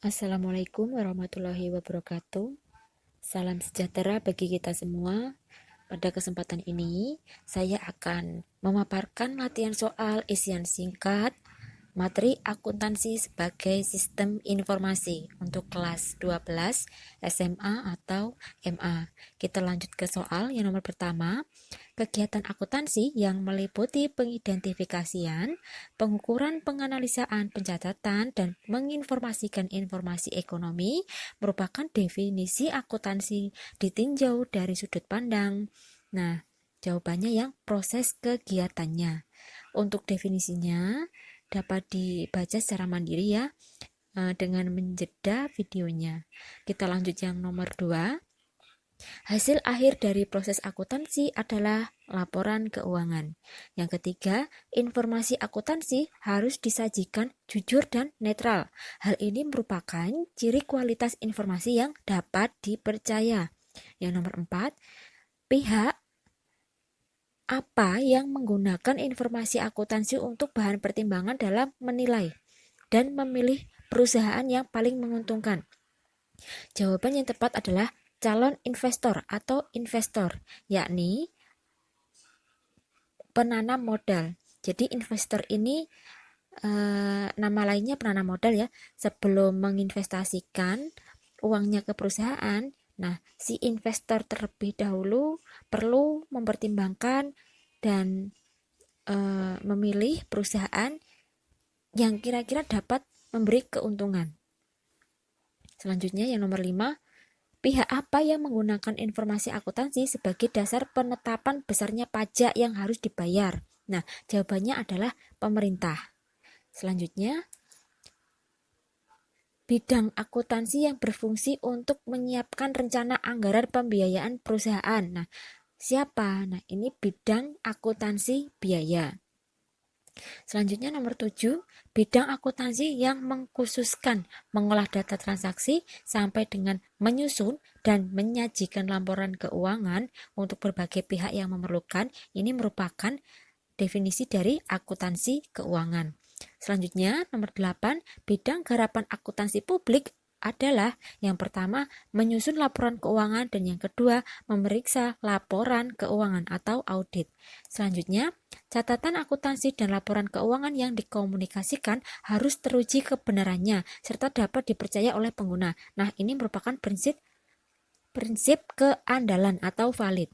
Assalamualaikum warahmatullahi wabarakatuh. Salam sejahtera bagi kita semua. Pada kesempatan ini, saya akan memaparkan latihan soal isian singkat materi akuntansi sebagai sistem informasi untuk kelas 12 SMA atau MA. Kita lanjut ke soal yang nomor pertama. Kegiatan akuntansi yang meliputi pengidentifikasian, pengukuran, penganalisaan, pencatatan, dan menginformasikan informasi ekonomi merupakan definisi akuntansi ditinjau dari sudut pandang. Nah, jawabannya yang proses kegiatannya. Untuk definisinya dapat dibaca secara mandiri ya, dengan menjeda videonya. Kita lanjut yang nomor 2. Hasil akhir dari proses akuntansi adalah laporan keuangan. Yang ketiga, informasi akuntansi harus disajikan jujur dan netral. Hal ini merupakan ciri kualitas informasi yang dapat dipercaya. Yang nomor 4, pihak apa yang menggunakan informasi akuntansi untuk bahan pertimbangan dalam menilai dan memilih perusahaan yang paling menguntungkan. Jawaban yang tepat adalah calon investor atau investor, yakni penanam modal. Jadi investor ini nama lainnya penanam modal ya. Sebelum menginvestasikan uangnya ke perusahaan, nah si investor terlebih dahulu perlu mempertimbangkan dan memilih perusahaan yang kira-kira dapat memberi keuntungan. Selanjutnya yang nomor 5, pihak apa yang menggunakan informasi akuntansi sebagai dasar penetapan besarnya pajak yang harus dibayar? Nah, jawabannya adalah pemerintah. Selanjutnya, bidang akuntansi yang berfungsi untuk menyiapkan rencana anggaran pembiayaan perusahaan. Nah, siapa? Nah, ini bidang akuntansi biaya. Selanjutnya nomor 7, bidang akuntansi yang mengkhususkan mengolah data transaksi sampai dengan menyusun dan menyajikan laporan keuangan untuk berbagai pihak yang memerlukan. Ini merupakan definisi dari akuntansi keuangan. Selanjutnya nomor 8, bidang garapan akuntansi publik adalah yang pertama menyusun laporan keuangan dan yang kedua memeriksa laporan keuangan atau audit. Selanjutnya, catatan akuntansi dan laporan keuangan yang dikomunikasikan harus teruji kebenarannya serta dapat dipercaya oleh pengguna. Nah, ini merupakan prinsip keandalan atau valid.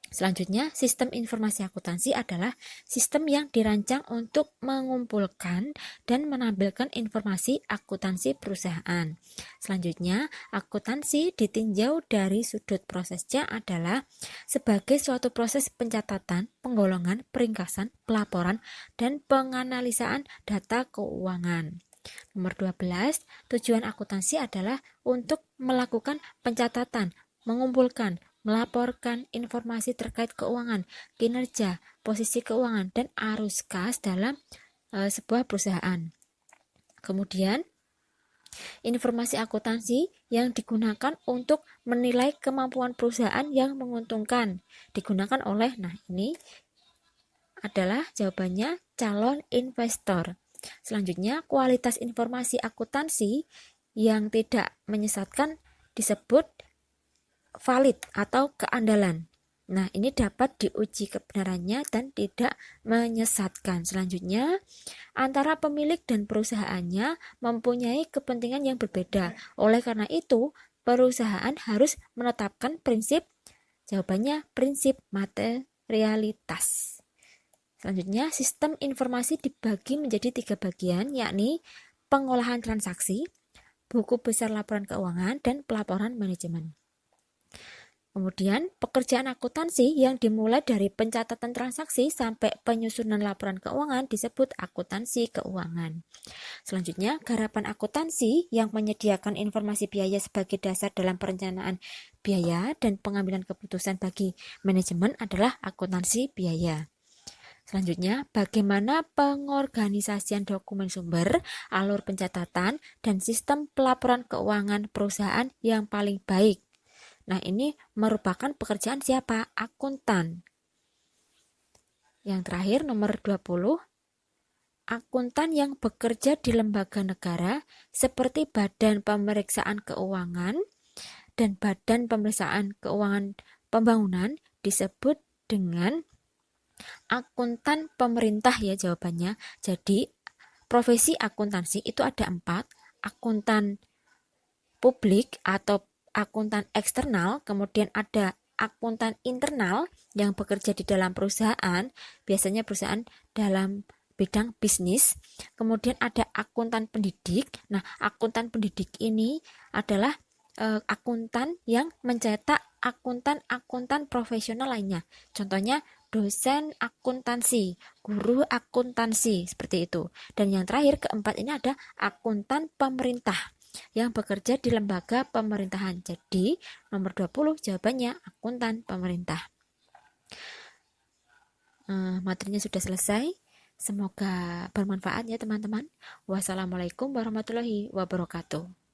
Selanjutnya, sistem informasi akuntansi adalah sistem yang dirancang untuk mengumpulkan dan menampilkan informasi akuntansi perusahaan. Selanjutnya, akuntansi ditinjau dari sudut prosesnya adalah sebagai suatu proses pencatatan, penggolongan, peringkasan, pelaporan, dan penganalisaan data keuangan. Nomor 12, tujuan akuntansi adalah untuk melakukan pencatatan, mengumpulkan, melaporkan informasi terkait keuangan, kinerja, posisi keuangan, dan arus kas dalam sebuah perusahaan. Kemudian, informasi akuntansi yang digunakan untuk menilai kemampuan perusahaan yang menguntungkan digunakan oleh, nah ini adalah jawabannya calon investor. Selanjutnya, kualitas informasi akuntansi yang tidak menyesatkan disebut valid atau keandalan. Nah, ini dapat diuji kebenarannya dan tidak menyesatkan. Selanjutnya, antara pemilik dan perusahaannya mempunyai kepentingan yang berbeda. Oleh karena itu, perusahaan harus menetapkan prinsip, jawabannya prinsip materialitas. Selanjutnya, sistem informasi dibagi menjadi 3 bagian, yakni pengolahan transaksi, buku besar laporan keuangan, dan pelaporan manajemen. Kemudian, pekerjaan akuntansi yang dimulai dari pencatatan transaksi sampai penyusunan laporan keuangan disebut akuntansi keuangan. Selanjutnya, garapan akuntansi yang menyediakan informasi biaya sebagai dasar dalam perencanaan biaya dan pengambilan keputusan bagi manajemen adalah akuntansi biaya. Selanjutnya, bagaimana pengorganisasian dokumen sumber, alur pencatatan, dan sistem pelaporan keuangan perusahaan yang paling baik. Nah, ini merupakan pekerjaan siapa? Akuntan. Yang terakhir, nomor 20. akuntan yang bekerja di lembaga negara seperti Badan Pemeriksaan Keuangan dan Badan Pemeriksaan Keuangan Pembangunan disebut dengan akuntan pemerintah ya jawabannya. Jadi profesi akuntansi itu ada 4, akuntan publik atau akuntan eksternal, kemudian ada akuntan internal yang bekerja di dalam perusahaan, biasanya perusahaan dalam bidang bisnis. Kemudian ada akuntan pendidik. Nah, akuntan pendidik ini adalah akuntan yang mencetak akuntan-akuntan profesional lainnya. Contohnya dosen akuntansi, guru akuntansi, seperti itu. Dan yang terakhir keempat ini ada akuntan pemerintah yang bekerja di lembaga pemerintahan. Jadi, nomor 20 jawabannya akuntan pemerintah. Materinya sudah selesai. Semoga bermanfaat ya teman-teman. Wassalamualaikum warahmatullahi wabarakatuh.